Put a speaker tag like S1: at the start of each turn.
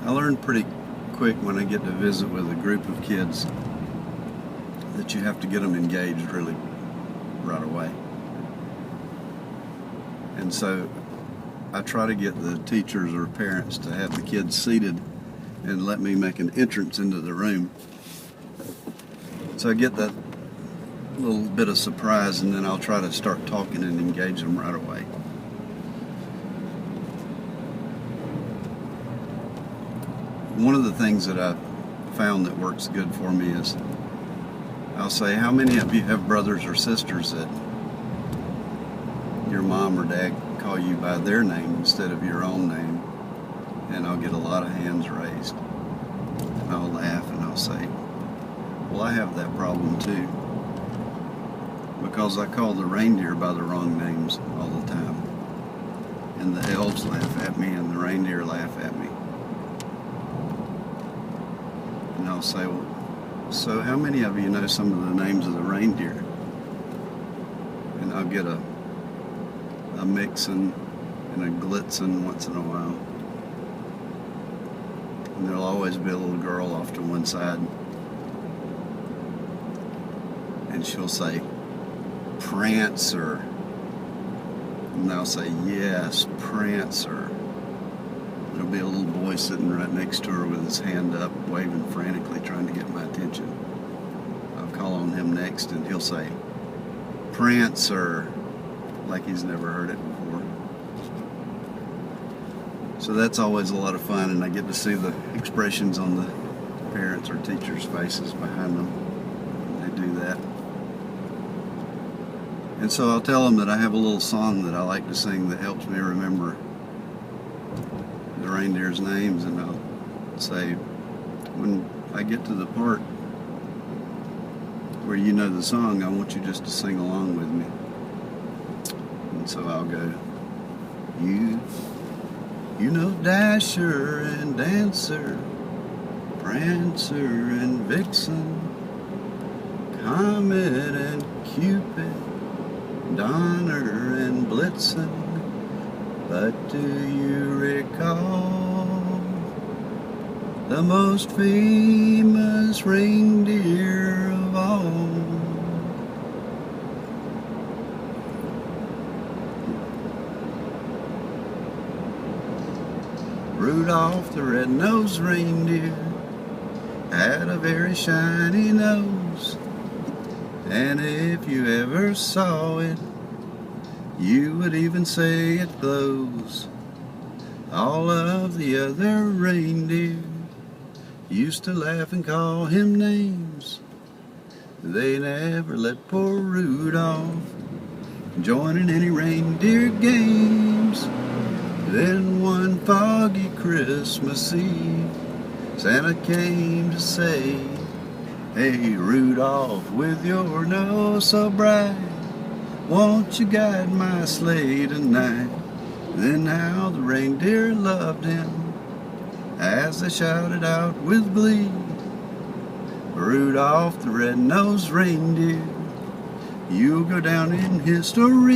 S1: I learned pretty quick when I get to visit with a group of kids that you have to get them engaged really right away. And so I try to get the teachers or parents to have the kids seated and let me make an entrance into the room. So I get that little bit of surprise, and then I'll try to start talking and engage them right away. One of the things that I've found that works good for me is I'll say, how many of you have brothers or sisters that your mom or dad call you by their name instead of your own name? And I'll get a lot of hands raised. And I'll laugh and I'll say, well, I have that problem too. Because I call the reindeer by the wrong names all the time. And the elves laugh at me and the reindeer laugh at me. And I'll say, well, so how many of you know some of the names of the reindeer? And I'll get a Mixin and a Glitzin once in a while. And there'll always be a little girl off to one side. And she'll say, Prancer. And I'll say, yes, Prancer. There'll be a little boy sitting right next to her with his hand up, waving frantically, trying to get my attention. I'll call on him next, and he'll say, Prancer, like he's never heard it before. So that's always a lot of fun, and I get to see the expressions on the parents' or teachers' faces behind them when they do that. And so I'll tell them that I have a little song that I like to sing that helps me remember the reindeer's names, and I'll say, when I get to the part where you know the song, I want you just to sing along with me. And so I'll go, you know Dasher and Dancer, Prancer and Vixen, Comet and Cupid, Donner and Blitzen, but do you recall the most famous reindeer of all? Rudolph the red-nosed reindeer had a very shiny nose, and if you ever saw it, you would even say it glows. All of the other reindeer used to laugh and call him names. They never let poor Rudolph join in any reindeer games. Then one foggy Christmas Eve, Santa came to say, hey Rudolph, with your nose so bright, won't you guide my sleigh tonight? Then how the reindeer loved him as they shouted out with glee, Rudolph the red-nosed reindeer, you'll go down in history.